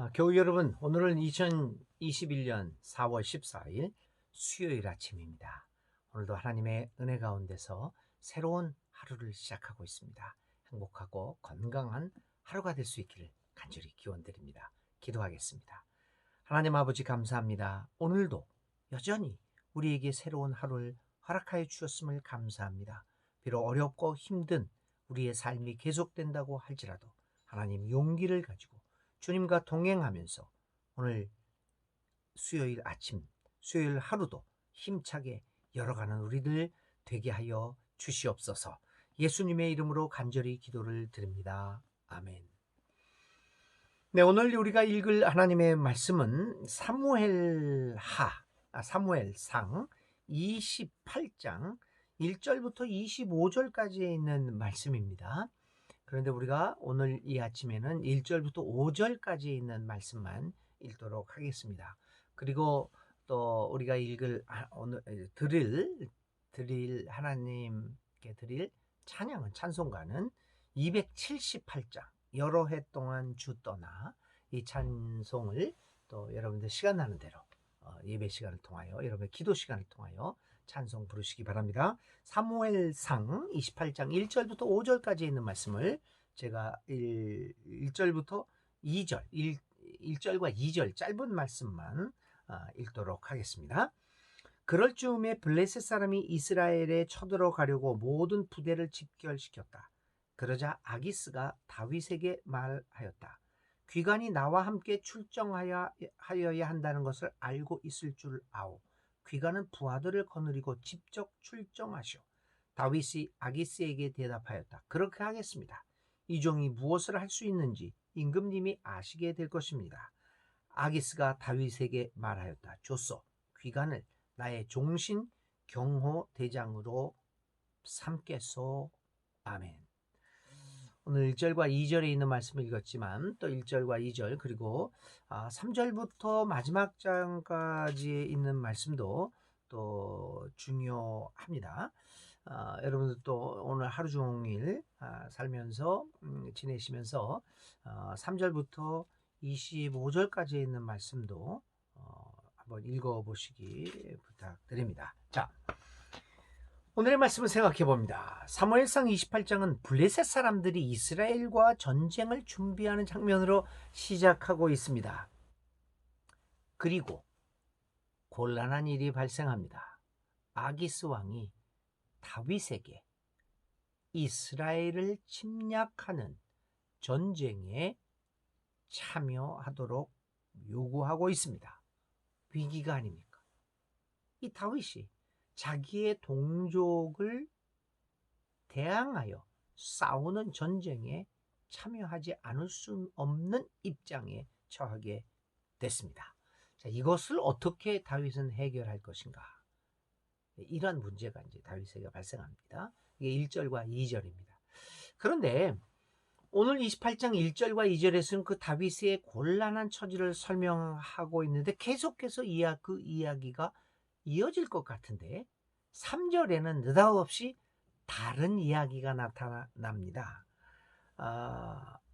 교우 여러분, 오늘은 2021년 4월 14일 수요일 아침입니다. 오늘도 하나님의 은혜 가운데서 새로운 하루를 시작하고 있습니다. 행복하고 건강한 하루가 될 수 있기를 간절히 기원드립니다. 기도하겠습니다. 하나님 아버지 감사합니다. 오늘도 여전히 우리에게 새로운 하루를 허락하여 주셨음을 감사합니다. 비록 어렵고 힘든 우리의 삶이 계속된다고 할지라도 하나님 용기를 가지고 주님과 동행하면서 오늘 수요일 아침, 수요일 하루도 힘차게 열어가는 우리들 되게 하여 주시옵소서. 예수님의 이름으로 간절히 기도를 드립니다. 아멘. 네, 오늘 우리가 읽을 하나님의 말씀은 사무엘상 28장 1절부터 25절까지에 있는 말씀입니다. 그런데 우리가 오늘 이 아침에는 1절부터 5절까지 있는 말씀만 읽도록 하겠습니다. 그리고 또 우리가 오늘 하나님께 드릴 찬양은 찬송가는 278장 여러 해 동안 주 떠나, 이 찬송을 또 여러분들 시간 나는 대로 예배 시간을 통하여, 여러분의 기도 시간을 통하여 찬송 부르시기 바랍니다. 사무엘상 28장 1절부터 5절까지 있는 말씀을 제가 1절부터 2절, 1절과 2절 짧은 말씀만 읽도록 하겠습니다. 그럴 즈음에 블레셋 사람이 이스라엘에 쳐들어가려고 모든 부대를 집결시켰다. 그러자 아기스가 다윗에게 말하였다. 귀관이 나와 함께 출정하여야 한다는 것을 알고 있을 줄 아오. 귀관은 부하들을 거느리고 직접 출정하시오. 다윗이 아기스에게 대답하였다. 그렇게 하겠습니다. 이 종이 무엇을 할 수 있는지 임금님이 아시게 될 것입니다. 아기스가 다윗에게 말하였다. 좋소. 귀관을 나의 종신 경호 대장으로 삼겠소. 아멘. 오늘 1절과 2절에 있는 말씀을 읽었지만 또 1절과 2절 그리고 3절부터 마지막 장까지 있는 말씀도 또 중요합니다. 여러분들 또 오늘 하루 종일 살면서 지내시면서 3절부터 25절까지 있는 말씀도 한번 읽어보시기 부탁드립니다. 자, 오늘의 말씀을 생각해 봅니다. 사무엘상 28장은 블레셋 사람들이 이스라엘과 전쟁을 준비하는 장면으로 시작하고 있습니다. 그리고 곤란한 일이 발생합니다. 아기스 왕이 다윗에게 이스라엘을 침략하는 전쟁에 참여하도록 요구하고 있습니다. 위기가 아닙니까? 이 다윗이 자기의 동족을 대항하여 싸우는 전쟁에 참여하지 않을 수 없는 입장에 처하게 됐습니다. 자, 이것을 어떻게 다윗은 해결할 것인가? 이러한 문제가 이제 다윗에게 발생합니다. 이게 1절과 2절입니다. 그런데 오늘 28장 1절과 2절에서는 그 다윗의 곤란한 처지를 설명하고 있는데 계속해서 그 이야기가 이어질 것 같은데 3절에는 느닷없이 다른 이야기가 나타납니다.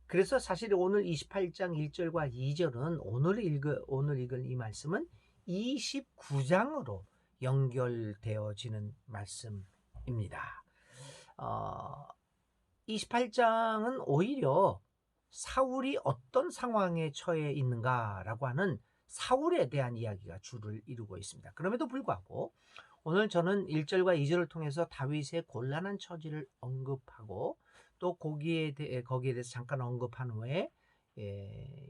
그래서 사실 오늘 28장 1절과 2절은 오늘 읽을 이 말씀은 29장으로 연결되어지는 말씀입니다. 28장은 오히려 사울이 어떤 상황에 처해 있는가라고 하는 사울에 대한 이야기가 주를 이루고 있습니다. 그럼에도 불구하고 오늘 저는 1절과 2절을 통해서 다윗의 곤란한 처지를 언급하고 또 거기에 대해서 잠깐 언급한 후에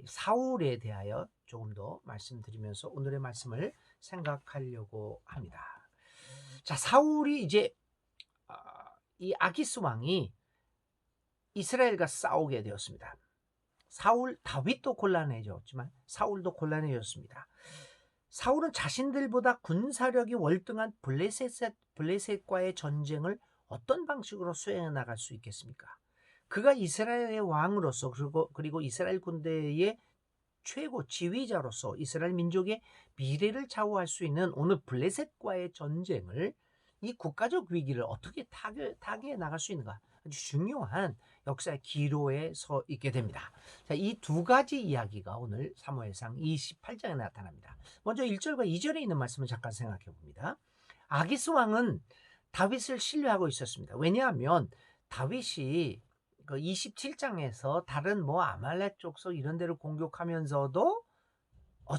사울에 대하여 조금 더 말씀드리면서 오늘의 말씀을 생각하려고 합니다. 자, 사울이 이제 이 아기스 왕이 이스라엘과 싸우게 되었습니다. 다윗도 곤란해졌지만 사울도 곤란해졌습니다. 사울은 자신들보다 군사력이 월등한 블레셋과의 전쟁을 어떤 방식으로 수행해 나갈 수 있겠습니까? 그가 이스라엘의 왕으로서 그리고 이스라엘 군대의 최고 지휘자로서 이스라엘 민족의 미래를 좌우할 수 있는 오늘 블레셋과의 전쟁을, 이 국가적 위기를 어떻게 타개해 나갈 수 있는가? 아주 중요한 역사의 기로에 서 있게 됩니다. 자, 이 두 가지 이야기가 오늘 사무엘상 28장에 나타납니다. 먼저 1절과 2절에 있는 말씀을 잠깐 생각해 봅니다. 아기스 왕은 다윗을 신뢰하고 있었습니다. 왜냐하면 다윗이 그 27장에서 다른 뭐 아말렉 족속 이런 데를 공격하면서도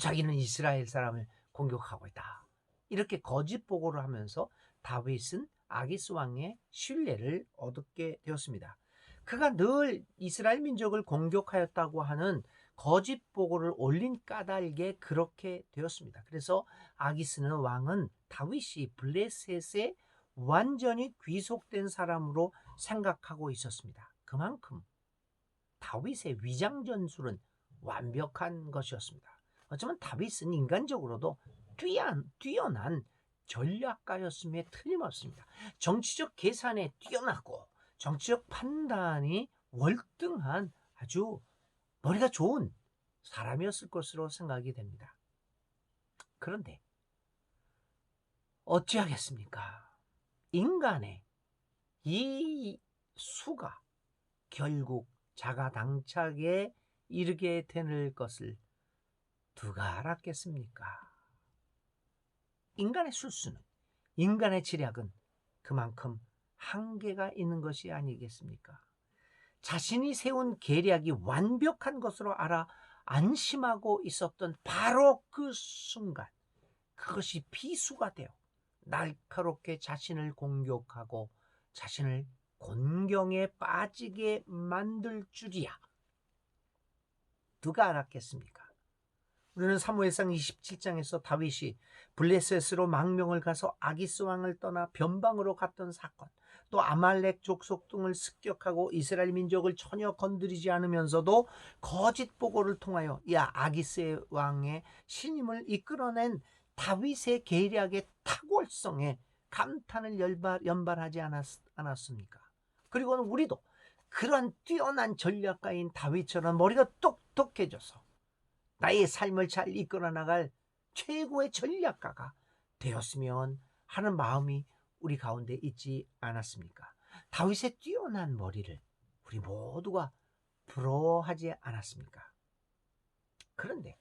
자기는 이스라엘 사람을 공격하고 있다, 이렇게 거짓 보고를 하면서 다윗은 아기스 왕의 신뢰를 얻게 되었습니다. 그가 늘 이스라엘 민족을 공격하였다고 하는 거짓 보고를 올린 까닭에 그렇게 되었습니다. 그래서 아기스는 왕은 다윗이 블레셋에 완전히 귀속된 사람으로 생각하고 있었습니다. 그만큼 다윗의 위장 전술은 완벽한 것이었습니다. 어쩌면 다윗은 인간적으로도 뛰어난 전략가였음에 틀림없습니다. 정치적 계산에 뛰어나고 정치적 판단이 월등한 아주 머리가 좋은 사람이었을 것으로 생각이 됩니다. 그런데 어찌하겠습니까? 인간의 이 수가 결국 자가당착에 이르게 되는 것을 누가 알았겠습니까? 인간의 술수는, 인간의 지략은 그만큼 한계가 있는 것이 아니겠습니까? 자신이 세운 계략이 완벽한 것으로 알아 안심하고 있었던 바로 그 순간, 그것이 비수가 되어 날카롭게 자신을 공격하고 자신을 곤경에 빠지게 만들 줄이야. 누가 알았겠습니까? 우리는 사무엘상 27장에서 다윗이 블레셋으로 망명을 가서 아기스 왕을 떠나 변방으로 갔던 사건, 또 아말렉 족속 등을 습격하고 이스라엘 민족을 전혀 건드리지 않으면서도 거짓 보고를 통하여 아기스 왕의 신임을 이끌어낸 다윗의 계략의 탁월성에 감탄을 연발하지 않았습니까? 그리고는 우리도 그런 뛰어난 전략가인 다윗처럼 머리가 똑똑해져서 나의 삶을 잘 이끌어 나갈 최고의 전략가가 되었으면 하는 마음이 우리 가운데 있지 않았습니까? 다윗의 뛰어난 머리를 우리 모두가 부러워하지 않았습니까? 그런데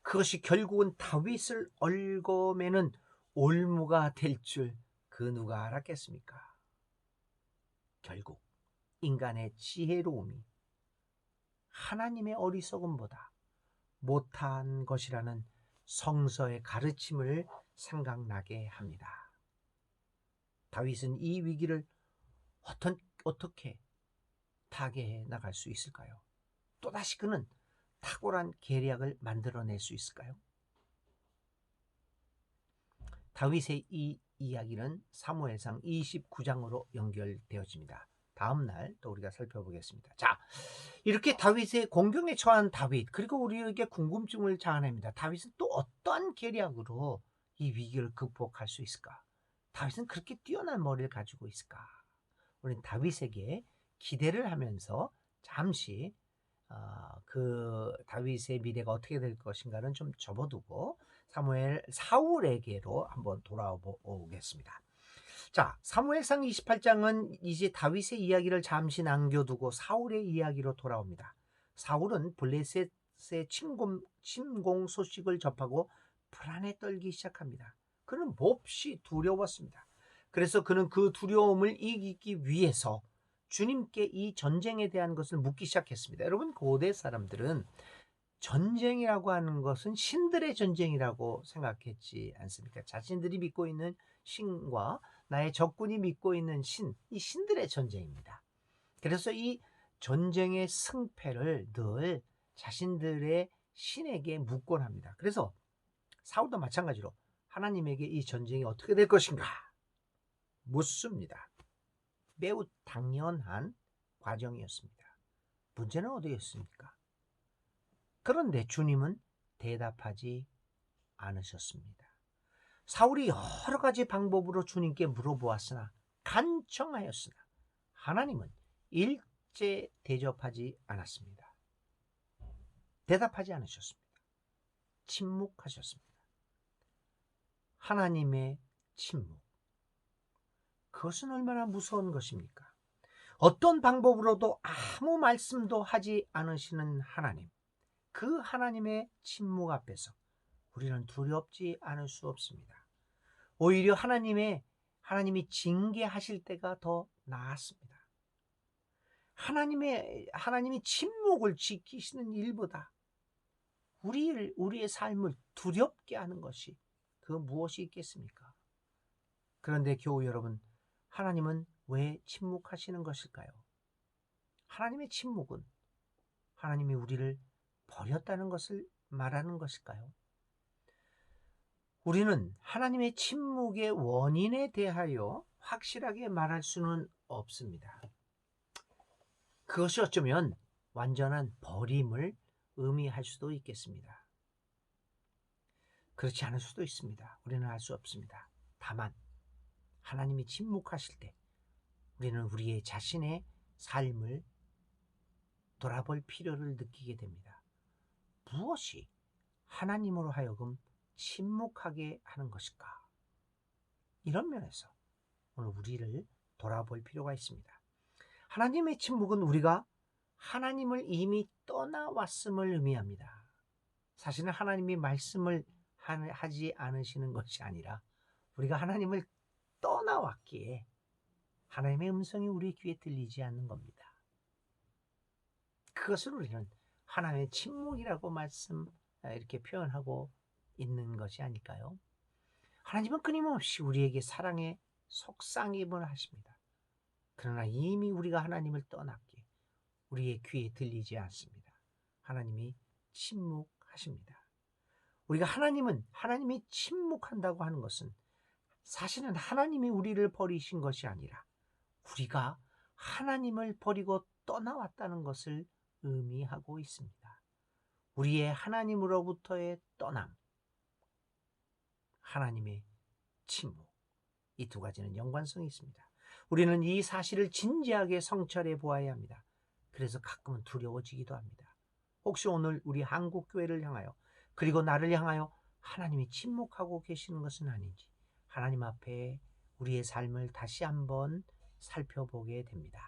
그것이 결국은 다윗을 얽어매는 올무가 될 줄 그 누가 알았겠습니까? 결국 인간의 지혜로움이 하나님의 어리석음보다 못한 것이라는 성서의 가르침을 생각나게 합니다. 다윗은 이 위기를 어떻게 타개해 나갈 수 있을까요? 또다시 그는 탁월한 계략을 만들어낼 수 있을까요? 다윗의 이 이야기는 사무엘상 29장으로 연결되어집니다. 다음 날 또 우리가 살펴보겠습니다. 자, 이렇게 다윗의 공경에 처한 다윗, 그리고 우리에게 궁금증을 자아냅니다. 다윗은 또 어떠한 계략으로 이 위기를 극복할 수 있을까? 다윗은 그렇게 뛰어난 머리를 가지고 있을까? 우리는 다윗에게 기대를 하면서 잠시 그 다윗의 미래가 어떻게 될 것인가는 좀 접어두고 사울에게로 한번 돌아오겠습니다. 자, 사무엘상 28장은 이제 다윗의 이야기를 잠시 남겨두고 사울의 이야기로 돌아옵니다. 사울은 블레셋의 침공 소식을 접하고 불안에 떨기 시작합니다. 그는 몹시 두려웠습니다. 그래서 그는 그 두려움을 이기기 위해서 주님께 이 전쟁에 대한 것을 묻기 시작했습니다. 여러분, 고대 사람들은 전쟁이라고 하는 것은 신들의 전쟁이라고 생각했지 않습니까? 자신들이 믿고 있는 신과 나의 적군이 믿고 있는 이 신들의 전쟁입니다. 그래서 이 전쟁의 승패를 늘 자신들의 신에게 묻곤 합니다. 그래서 사울도 마찬가지로 하나님에게 이 전쟁이 어떻게 될 것인가 묻습니다. 매우 당연한 과정이었습니다. 문제는 어디였습니까? 그런데 주님은 대답하지 않으셨습니다. 사울이 여러 가지 방법으로 주님께 물어보았으나 간청하였으나 하나님은 일제 대접하지 않았습니다. 대답하지 않으셨습니다. 침묵하셨습니다. 하나님의 침묵. 그것은 얼마나 무서운 것입니까? 어떤 방법으로도 아무 말씀도 하지 않으시는 하나님, 그 하나님의 침묵 앞에서 우리는 두렵지 않을 수 없습니다. 오히려 하나님이 징계하실 때가 더 나았습니다. 하나님이 침묵을 지키시는 일보다 우리의 삶을 두렵게 하는 것이 그 무엇이 있겠습니까? 그런데 교우 여러분, 하나님은 왜 침묵하시는 것일까요? 하나님의 침묵은 하나님이 우리를 버렸다는 것을 말하는 것일까요? 우리는 하나님의 침묵의 원인에 대하여 확실하게 말할 수는 없습니다. 그것이 어쩌면 완전한 버림을 의미할 수도 있겠습니다. 그렇지 않을 수도 있습니다. 우리는 알 수 없습니다. 다만 하나님이 침묵하실 때 우리는 우리의 자신의 삶을 돌아볼 필요를 느끼게 됩니다. 무엇이 하나님으로 하여금 침묵하게 하는 것일까? 이런 면에서 오늘 우리를 돌아볼 필요가 있습니다. 하나님의 침묵은 우리가 하나님을 이미 떠나왔음을 의미합니다. 사실은 하나님이 말씀을 하지 않으시는 것이 아니라 우리가 하나님을 떠나왔기에 하나님의 음성이 우리 귀에 들리지 않는 겁니다. 그것을 우리는 하나님의 침묵이라고 이렇게 표현하고 있는 것이 아닐까요? 하나님은 끊임없이 우리에게 사랑의 속삭임을 하십니다. 그러나 이미 우리가 하나님을 떠났기에 우리의 귀에 들리지 않습니다. 하나님이 침묵하십니다. 우리가 하나님이 침묵한다고 하는 것은 사실은 하나님이 우리를 버리신 것이 아니라 우리가 하나님을 버리고 떠나왔다는 것을 의미하고 있습니다. 우리의 하나님으로부터의 떠남, 하나님의 침묵, 이 두 가지는 연관성이 있습니다. 우리는 이 사실을 진지하게 성찰해 보아야 합니다. 그래서 가끔은 두려워지기도 합니다. 혹시 오늘 우리 한국교회를 향하여 그리고 나를 향하여 하나님이 침묵하고 계시는 것은 아닌지 하나님 앞에 우리의 삶을 다시 한번 살펴보게 됩니다.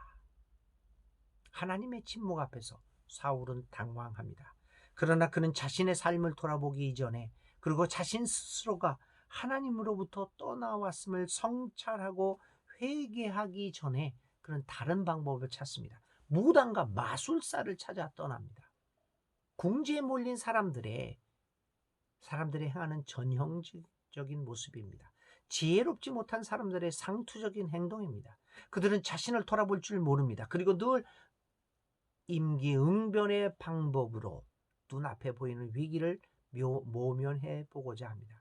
하나님의 침묵 앞에서 사울은 당황합니다. 그러나 그는 자신의 삶을 돌아보기 이전에 그리고 자신 스스로가 하나님으로부터 떠나왔음을 성찰하고 회개하기 전에 그는 다른 방법을 찾습니다. 무당과 마술사를 찾아 떠납니다. 궁지에 몰린 사람들의 행하는 전형적인 모습입니다. 지혜롭지 못한 사람들의 상투적인 행동입니다. 그들은 자신을 돌아볼 줄 모릅니다. 그리고 늘 임기응변의 방법으로 눈앞에 보이는 위기를 모면해 보고자 합니다.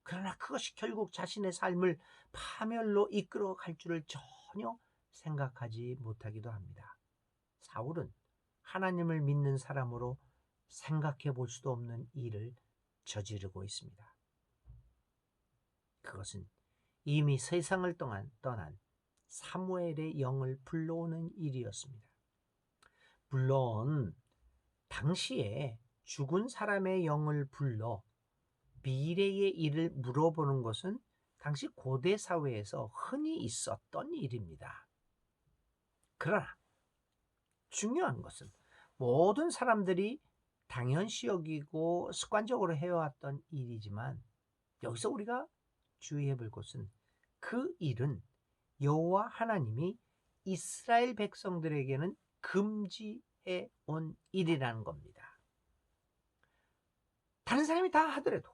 그러나 그것이 결국 자신의 삶을 파멸로 이끌어 갈 줄을 전혀 생각하지 못하기도 합니다. 사울은 하나님을 믿는 사람으로 생각해 볼 수도 없는 일을 저지르고 있습니다. 그것은 이미 세상을 떠난 사무엘의 영을 불러오는 일이었습니다. 물론 당시에 죽은 사람의 영을 불러 미래의 일을 물어보는 것은 당시 고대 사회에서 흔히 있었던 일입니다. 그러나 중요한 것은 모든 사람들이 당연시 여기고 습관적으로 해왔던 일이지만 여기서 우리가 주의해 볼 것은 그 일은 여호와 하나님이 이스라엘 백성들에게는 금지해 온 일이라는 겁니다. 다른 사람이 다 하더라도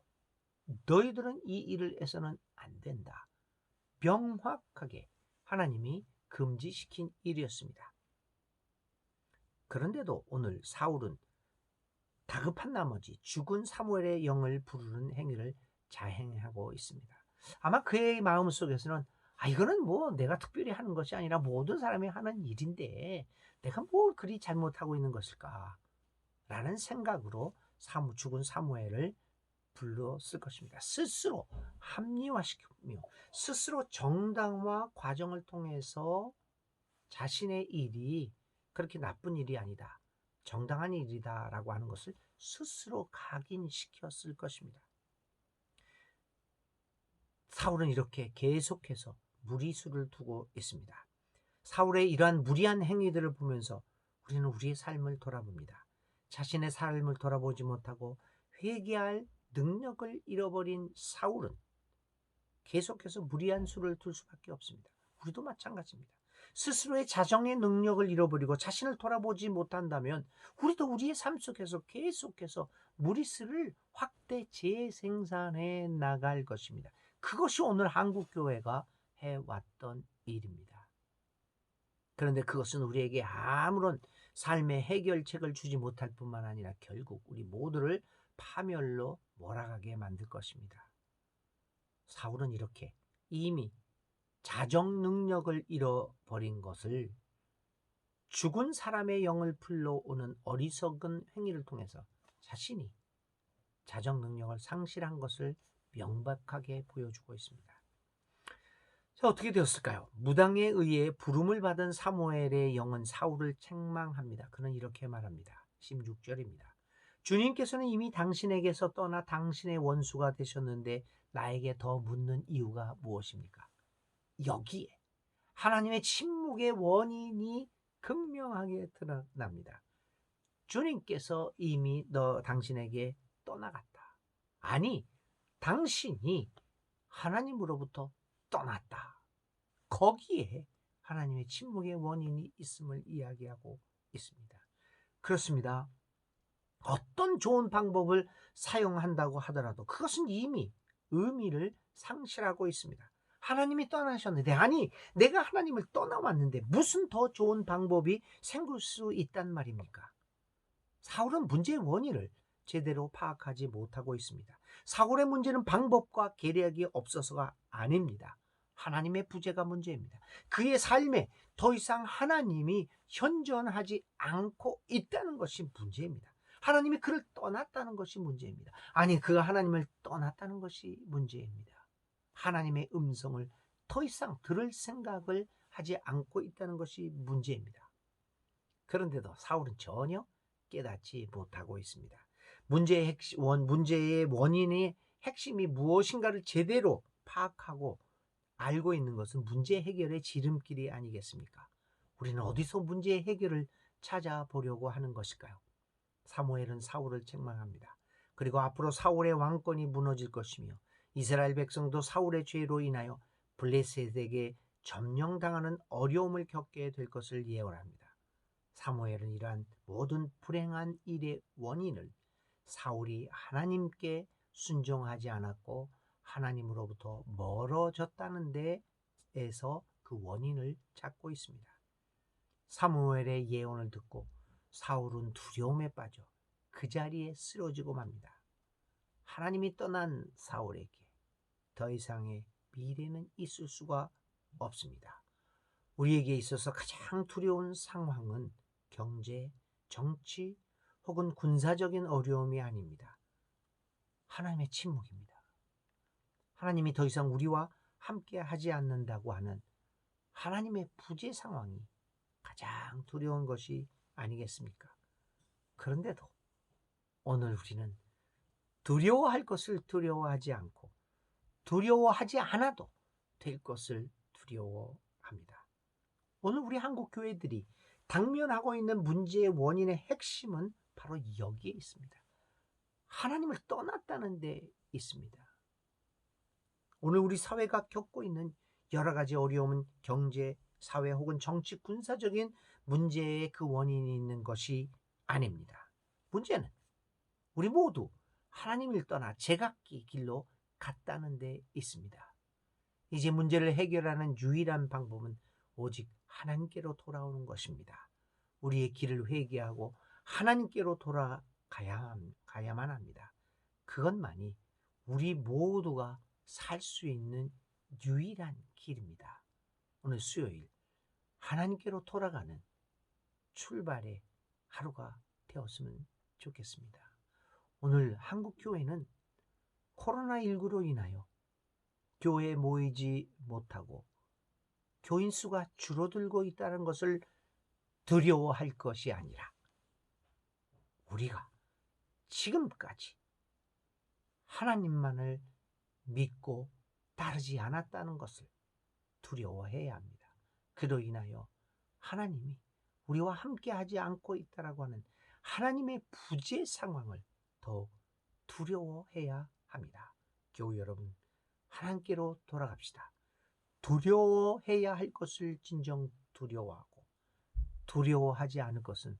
너희들은 이 일을 해서는 안 된다. 명확하게 하나님이 금지시킨 일이었습니다. 그런데도 오늘 사울은 다급한 나머지 죽은 사무엘의 영을 부르는 행위를 자행하고 있습니다. 아마 그의 마음속에서는 이거는 뭐 내가 특별히 하는 것이 아니라 모든 사람이 하는 일인데 내가 뭘 그리 잘못하고 있는 것일까? 라는 생각으로 죽은 사무엘을 불렀을 것입니다. 스스로 합리화시키며 스스로 정당화 과정을 통해서 자신의 일이 그렇게 나쁜 일이 아니다. 정당한 일이다라고 하는 것을 스스로 각인시켰을 것입니다. 사울은 이렇게 계속해서 무리수를 두고 있습니다. 사울의 이러한 무리한 행위들을 보면서 우리는 우리의 삶을 돌아봅니다. 자신의 삶을 돌아보지 못하고 회개할 능력을 잃어버린 사울은 계속해서 무리한 수를 둘 수밖에 없습니다. 우리도 마찬가지입니다. 스스로의 자정의 능력을 잃어버리고 자신을 돌아보지 못한다면 우리도 우리의 삶 속에서 계속해서 무리수를 확대 재생산해 나갈 것입니다. 그것이 오늘 한국교회가 해왔던 일입니다. 그런데 그것은 우리에게 아무런 삶의 해결책을 주지 못할 뿐만 아니라 결국 우리 모두를 파멸로 몰아가게 만들 것입니다. 사울은 이렇게 이미 자정 능력을 잃어버린 것을 죽은 사람의 영을 불러오는 어리석은 행위를 통해서 자신이 자정 능력을 상실한 것을 명백하게 보여주고 있습니다. 자, 어떻게 되었을까요? 무당에 의해 부름을 받은 사무엘의 영은 사울을 책망합니다. 그는 이렇게 말합니다. 16절입니다. 주님께서는 이미 당신에게서 떠나 당신의 원수가 되셨는데 나에게 더 묻는 이유가 무엇입니까? 여기에 하나님의 침묵의 원인이 극명하게 드러납니다. 주님께서 이미 당신에게 떠나갔다. 아니, 당신이 하나님으로부터 떠났다. 거기에 하나님의 침묵의 원인이 있음을 이야기하고 있습니다. 그렇습니다. 어떤 좋은 방법을 사용한다고 하더라도 그것은 이미 의미를 상실하고 있습니다. 하나님이 떠나셨는데, 아니, 내가 하나님을 떠나왔는데 무슨 더 좋은 방법이 생길 수 있단 말입니까? 사울은 문제의 원인을 제대로 파악하지 못하고 있습니다. 사울의 문제는 방법과 계략이 없어서가 아닙니다. 하나님의 부재가 문제입니다. 그의 삶에 더 이상 하나님이 현존하지 않고 있다는 것이 문제입니다. 하나님이 그를 떠났다는 것이 문제입니다. 아니, 그가 하나님을 떠났다는 것이 문제입니다. 하나님의 음성을 더 이상 들을 생각을 하지 않고 있다는 것이 문제입니다. 그런데도 사울은 전혀 깨닫지 못하고 있습니다. 문제의 원인의 핵심이 무엇인가를 제대로 파악하고 알고 있는 것은 문제 해결의 지름길이 아니겠습니까? 우리는 어디서 문제 해결을 찾아보려고 하는 것일까요? 사무엘은 사울을 책망합니다. 그리고 앞으로 사울의 왕권이 무너질 것이며 이스라엘 백성도 사울의 죄로 인하여 블레셋에게 점령당하는 어려움을 겪게 될 것을 예언합니다. 사무엘은 이러한 모든 불행한 일의 원인을 사울이 하나님께 순종하지 않았고 하나님으로부터 멀어졌다는 데에서 그 원인을 찾고 있습니다. 사무엘의 예언을 듣고 사울은 두려움에 빠져 그 자리에 쓰러지고 맙니다. 하나님이 떠난 사울에게 더 이상의 미래는 있을 수가 없습니다. 우리에게 있어서 가장 두려운 상황은 경제, 정치 혹은 군사적인 어려움이 아닙니다. 하나님의 침묵입니다. 하나님이 더 이상 우리와 함께 하지 않는다고 하는 하나님의 부재 상황이 가장 두려운 것이 아니겠습니까? 그런데도 오늘 우리는 두려워할 것을 두려워하지 않고 두려워하지 않아도 될 것을 두려워합니다. 오늘 우리 한국 교회들이 당면하고 있는 문제의 원인의 핵심은 바로 여기에 있습니다. 하나님을 떠났다는 데 있습니다. 오늘 우리 사회가 겪고 있는 여러 가지 어려움은 경제, 사회 혹은 정치, 군사적인 문제의 그 원인이 있는 것이 아닙니다. 문제는 우리 모두 하나님을 떠나 제각기 길로 갔다는 데 있습니다. 이제 문제를 해결하는 유일한 방법은 오직 하나님께로 돌아오는 것입니다. 우리의 길을 회개하고 하나님께로 돌아가야만 합니다. 그것만이 우리 모두가 살 수 있는 유일한 길입니다. 오늘 수요일 하나님께로 돌아가는 출발의 하루가 되었으면 좋겠습니다. 오늘 한국교회는 코로나19로 인하여 교회에 모이지 못하고 교인 수가 줄어들고 있다는 것을 두려워할 것이 아니라 우리가 지금까지 하나님만을 믿고 따르지 않았다는 것을 두려워해야 합니다. 그로 인하여 하나님이 우리와 함께 하지 않고 있다라고 하는 하나님의 부재 상황을 더욱 두려워해야 합니다. 교우 여러분, 하나님께로 돌아갑시다. 두려워해야 할 것을 진정 두려워하고, 두려워하지 않을 것은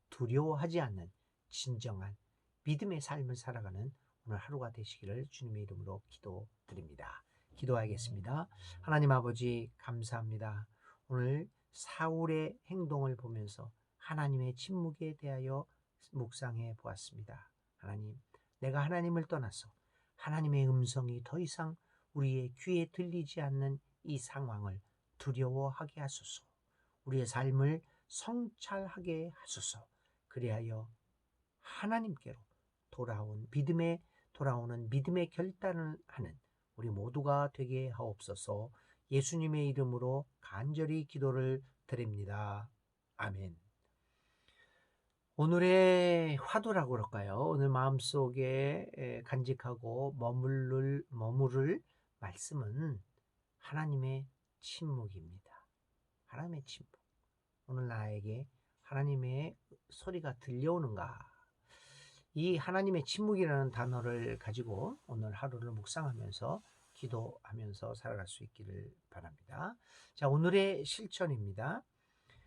두려워하지 않는 진정한 믿음의 삶을 살아가는 오늘 하루가 되시기를 주님의 이름으로 기도드립니다. 기도하겠습니다. 하나님 아버지, 감사합니다. 오늘 사울의 행동을 보면서 하나님의 침묵에 대하여 묵상해 보았습니다. 하나님, 내가 하나님을 떠나서 하나님의 음성이 더 이상 우리의 귀에 들리지 않는 이 상황을 두려워하게 하소서. 우리의 삶을 성찰하게 하소서. 그리하여 하나님께로 돌아오는 믿음의 결단을 하는 우리 모두가 되게 하옵소서. 예수님의 이름으로 간절히 기도를 드립니다. 아멘. 오늘의 화두라고 그럴까요? 오늘 마음속에 간직하고 머무를 말씀은 하나님의 침묵입니다. 하나님의 침묵. 오늘 나에게 하나님의 소리가 들려오는가? 이 하나님의 침묵이라는 단어를 가지고 오늘 하루를 묵상하면서 기도하면서 살아갈 수 있기를 바랍니다. 자, 오늘의 실천입니다.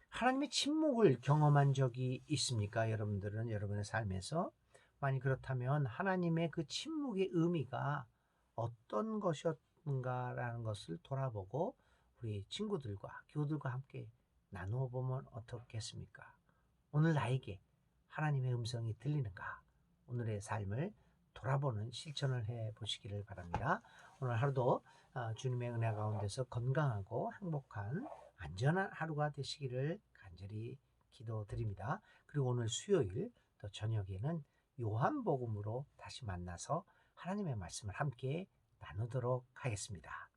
하나님의 침묵을 경험한 적이 있습니까? 여러분들은 여러분의 삶에서? 만약 그렇다면 하나님의 그 침묵의 의미가 어떤 것이었는가라는 것을 돌아보고 우리 친구들과 교우들과 함께 나누어 보면 어떻겠습니까? 오늘 나에게 하나님의 음성이 들리는가? 오늘의 삶을 돌아보는 실천을 해 보시기를 바랍니다. 오늘 하루도 주님의 은혜 가운데서 건강하고 행복한 안전한 하루가 되시기를 간절히 기도드립니다. 그리고 오늘 수요일 또 저녁에는 요한복음으로 다시 만나서 하나님의 말씀을 함께 나누도록 하겠습니다.